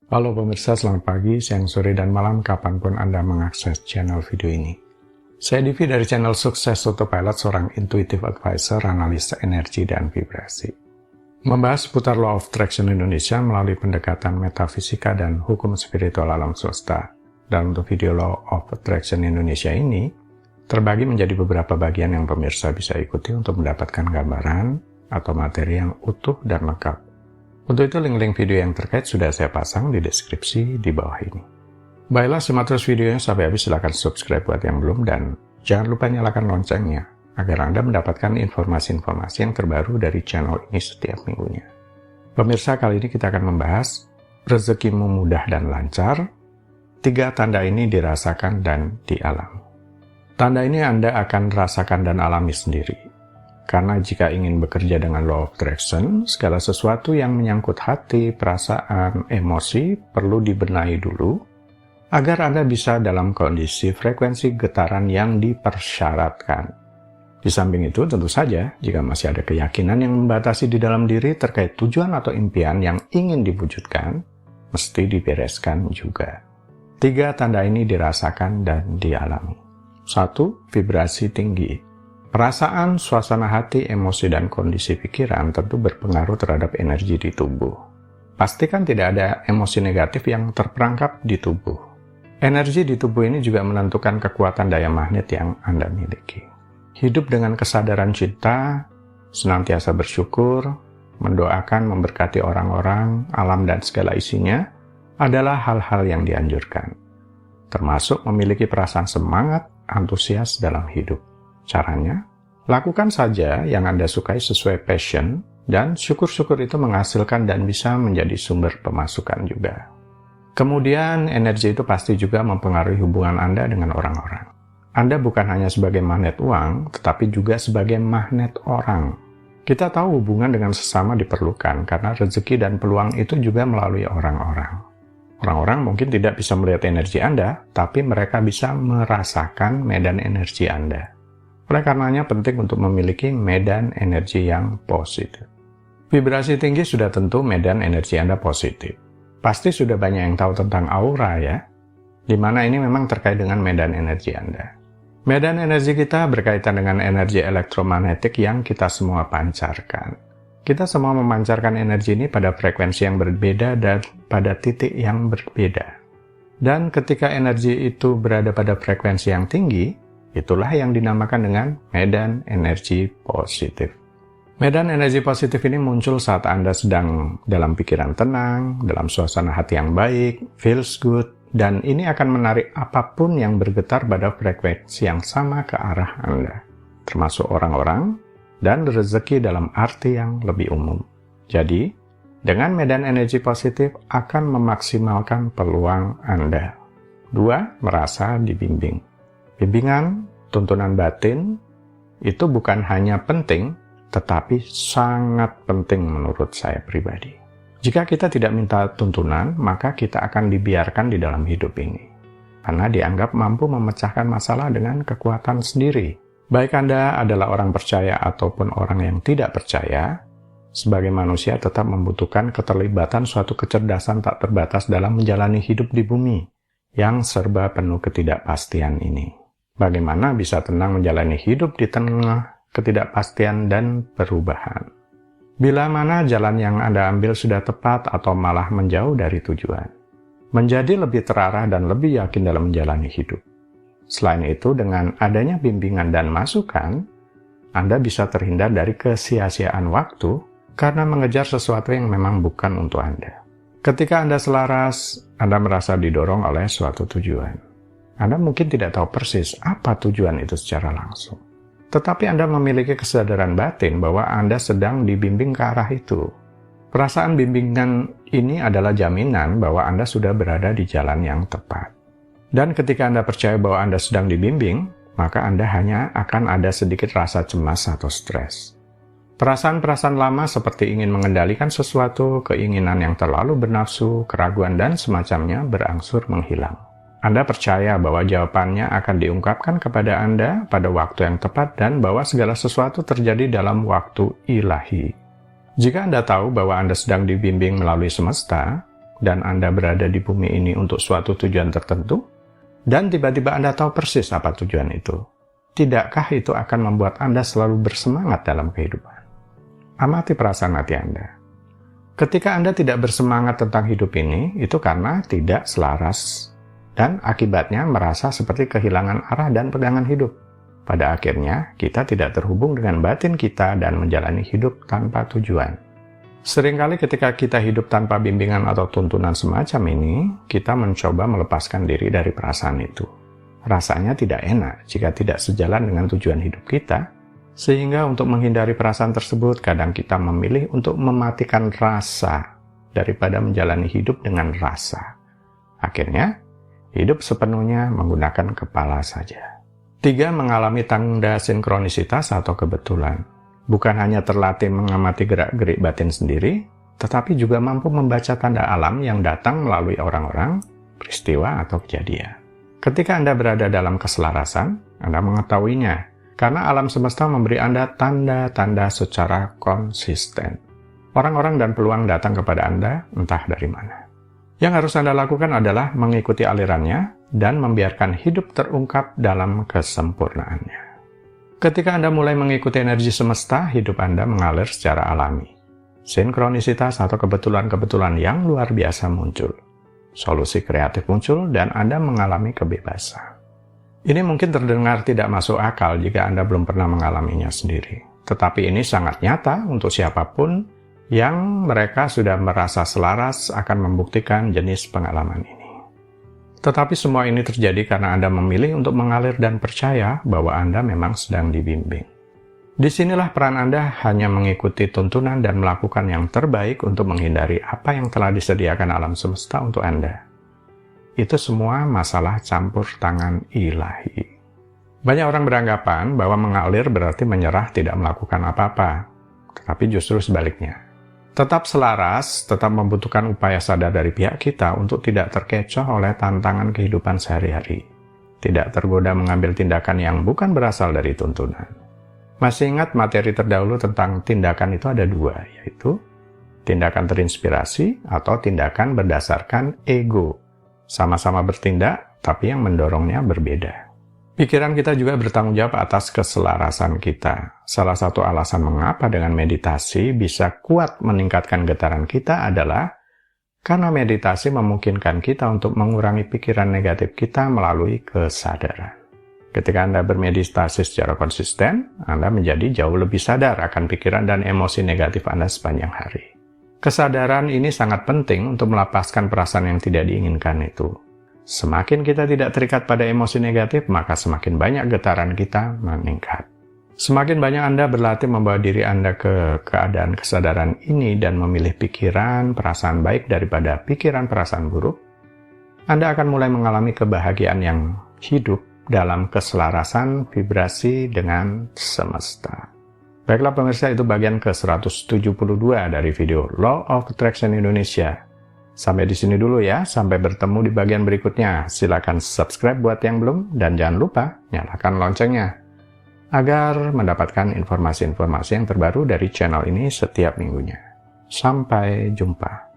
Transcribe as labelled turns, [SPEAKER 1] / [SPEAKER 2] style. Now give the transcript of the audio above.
[SPEAKER 1] Halo pemirsa, selamat pagi, siang, sore, dan malam kapanpun Anda mengakses channel video ini. Saya Divi dari channel Sukses Autopilot, seorang intuitive advisor, analis energi dan vibrasi. Membahas seputar Law of Attraction Indonesia melalui pendekatan metafisika dan hukum spiritual alam semesta. Dan untuk video Law of Attraction Indonesia ini, terbagi menjadi beberapa bagian yang pemirsa bisa ikuti untuk mendapatkan gambaran atau materi yang utuh dan lengkap. Untuk itu, link-link video yang terkait sudah saya pasang di deskripsi di bawah ini. Baiklah, simak terus videonya sampai habis, silahkan subscribe buat yang belum, dan jangan lupa nyalakan loncengnya, agar Anda mendapatkan informasi-informasi yang terbaru dari channel ini setiap minggunya. Pemirsa, kali ini kita akan membahas rezekimu mudah dan lancar. 3 tanda ini dirasakan dan dialami. Tanda ini Anda akan rasakan dan alami sendiri. Karena jika ingin bekerja dengan Law of Attraction, segala sesuatu yang menyangkut hati, perasaan, emosi perlu dibenahi dulu, agar Anda bisa dalam kondisi frekuensi getaran yang dipersyaratkan. Di samping itu, tentu saja, jika masih ada keyakinan yang membatasi di dalam diri terkait tujuan atau impian yang ingin diwujudkan, mesti dibereskan juga. 3 tanda ini dirasakan dan dialami. 1. Vibrasi tinggi. Perasaan, suasana hati, emosi, dan kondisi pikiran tentu berpengaruh terhadap energi di tubuh. Pastikan tidak ada emosi negatif yang terperangkap di tubuh. Energi di tubuh ini juga menentukan kekuatan daya magnet yang Anda miliki. Hidup dengan kesadaran cinta, senantiasa bersyukur, mendoakan, memberkati orang-orang, alam, dan segala isinya adalah hal-hal yang dianjurkan. Termasuk memiliki perasaan semangat, antusias dalam hidup. Caranya, lakukan saja yang Anda sukai sesuai passion, dan syukur-syukur itu menghasilkan dan bisa menjadi sumber pemasukan juga. Kemudian, energi itu pasti juga mempengaruhi hubungan Anda dengan orang-orang. Anda bukan hanya sebagai magnet uang, tetapi juga sebagai magnet orang. Kita tahu hubungan dengan sesama diperlukan, karena rezeki dan peluang itu juga melalui orang-orang. Orang-orang mungkin tidak bisa melihat energi Anda, tapi mereka bisa merasakan medan energi Anda. Oleh karenanya penting untuk memiliki medan energi yang positif. Vibrasi tinggi sudah tentu medan energi Anda positif. Pasti sudah banyak yang tahu tentang aura ya, di mana ini memang terkait dengan medan energi Anda. Medan energi kita berkaitan dengan energi elektromagnetik yang kita semua pancarkan. Kita semua memancarkan energi ini pada frekuensi yang berbeda dan pada titik yang berbeda. Dan ketika energi itu berada pada frekuensi yang tinggi, itulah yang dinamakan dengan medan energi positif. Medan energi positif ini muncul saat Anda sedang dalam pikiran tenang, dalam suasana hati yang baik, feels good, dan ini akan menarik apapun yang bergetar pada frekuensi yang sama ke arah Anda, termasuk orang-orang dan rezeki dalam arti yang lebih umum. Jadi, dengan medan energi positif akan memaksimalkan peluang Anda. 2. Merasa dibimbing. Bimbingan, tuntunan batin, itu bukan hanya penting, tetapi sangat penting menurut saya pribadi. Jika kita tidak minta tuntunan, maka kita akan dibiarkan di dalam hidup ini. Karena dianggap mampu memecahkan masalah dengan kekuatan sendiri. Baik Anda adalah orang percaya ataupun orang yang tidak percaya, sebagai manusia tetap membutuhkan keterlibatan suatu kecerdasan tak terbatas dalam menjalani hidup di bumi, yang serba penuh ketidakpastian ini. Bagaimana bisa tenang menjalani hidup di tengah ketidakpastian dan perubahan? Bila mana jalan yang Anda ambil sudah tepat atau malah menjauh dari tujuan? Menjadi lebih terarah dan lebih yakin dalam menjalani hidup. Selain itu, dengan adanya bimbingan dan masukan, Anda bisa terhindar dari kesia-siaan waktu karena mengejar sesuatu yang memang bukan untuk Anda. Ketika Anda selaras, Anda merasa didorong oleh suatu tujuan. Anda mungkin tidak tahu persis apa tujuan itu secara langsung. Tetapi Anda memiliki kesadaran batin bahwa Anda sedang dibimbing ke arah itu. Perasaan bimbingan ini adalah jaminan bahwa Anda sudah berada di jalan yang tepat. Dan ketika Anda percaya bahwa Anda sedang dibimbing, maka Anda hanya akan ada sedikit rasa cemas atau stres. Perasaan-perasaan lama seperti ingin mengendalikan sesuatu, keinginan yang terlalu bernafsu, keraguan, dan semacamnya berangsur menghilang. Anda percaya bahwa jawabannya akan diungkapkan kepada Anda pada waktu yang tepat dan bahwa segala sesuatu terjadi dalam waktu ilahi. Jika Anda tahu bahwa Anda sedang dibimbing melalui semesta, dan Anda berada di bumi ini untuk suatu tujuan tertentu, dan tiba-tiba Anda tahu persis apa tujuan itu, tidakkah itu akan membuat Anda selalu bersemangat dalam kehidupan? Amati perasaan hati Anda. Ketika Anda tidak bersemangat tentang hidup ini, itu karena tidak selaras, dan akibatnya merasa seperti kehilangan arah dan pegangan hidup. Pada akhirnya, kita tidak terhubung dengan batin kita dan menjalani hidup tanpa tujuan. Seringkali ketika kita hidup tanpa bimbingan atau tuntunan semacam ini, kita mencoba melepaskan diri dari perasaan itu. Rasanya tidak enak jika tidak sejalan dengan tujuan hidup kita, sehingga untuk menghindari perasaan tersebut, kadang kita memilih untuk mematikan rasa daripada menjalani hidup dengan rasa. Akhirnya, hidup sepenuhnya menggunakan kepala saja. 3. Mengalami tanda sinkronisitas atau kebetulan. Bukan hanya terlatih mengamati gerak-gerik batin sendiri, tetapi juga mampu membaca tanda alam yang datang melalui orang-orang, peristiwa, atau kejadian. Ketika Anda berada dalam keselarasan, Anda mengetahuinya, karena alam semesta memberi Anda tanda-tanda secara konsisten. Orang-orang dan peluang datang kepada Anda entah dari mana. Yang harus Anda lakukan adalah mengikuti alirannya dan membiarkan hidup terungkap dalam kesempurnaannya. Ketika Anda mulai mengikuti energi semesta, hidup Anda mengalir secara alami. Sinkronisitas atau kebetulan-kebetulan yang luar biasa muncul. Solusi kreatif muncul dan Anda mengalami kebebasan. Ini mungkin terdengar tidak masuk akal jika Anda belum pernah mengalaminya sendiri. Tetapi ini sangat nyata untuk siapapun yang mereka sudah merasa selaras akan membuktikan jenis pengalaman ini. Tetapi semua ini terjadi karena Anda memilih untuk mengalir dan percaya bahwa Anda memang sedang dibimbing. Disinilah peran Anda hanya mengikuti tuntunan dan melakukan yang terbaik untuk menghindari apa yang telah disediakan alam semesta untuk Anda. Itu semua masalah campur tangan ilahi. Banyak orang beranggapan bahwa mengalir berarti menyerah tidak melakukan apa-apa. Tetapi justru sebaliknya. Tetap selaras, tetap membutuhkan upaya sadar dari pihak kita untuk tidak terkecoh oleh tantangan kehidupan sehari-hari. Tidak tergoda mengambil tindakan yang bukan berasal dari tuntunan. Masih ingat materi terdahulu tentang tindakan itu ada 2, yaitu tindakan terinspirasi atau tindakan berdasarkan ego. Sama-sama bertindak, tapi yang mendorongnya berbeda. Pikiran kita juga bertanggung jawab atas keselarasan kita. Salah satu alasan mengapa dengan meditasi bisa kuat meningkatkan getaran kita adalah karena meditasi memungkinkan kita untuk mengurangi pikiran negatif kita melalui kesadaran. Ketika Anda bermeditasi secara konsisten, Anda menjadi jauh lebih sadar akan pikiran dan emosi negatif Anda sepanjang hari. Kesadaran ini sangat penting untuk melepaskan perasaan yang tidak diinginkan itu. Semakin kita tidak terikat pada emosi negatif, maka semakin banyak getaran kita meningkat. Semakin banyak Anda berlatih membawa diri Anda ke keadaan kesadaran ini dan memilih pikiran, perasaan baik daripada pikiran, perasaan buruk, Anda akan mulai mengalami kebahagiaan yang hidup dalam keselarasan vibrasi dengan semesta. Baiklah pemirsa, itu bagian ke-172 dari video Law of Attraction Indonesia. Sampai di sini dulu ya, sampai bertemu di bagian berikutnya. Silakan subscribe buat yang belum, dan jangan lupa nyalakan loncengnya, agar mendapatkan informasi-informasi yang terbaru dari channel ini setiap minggunya. Sampai jumpa.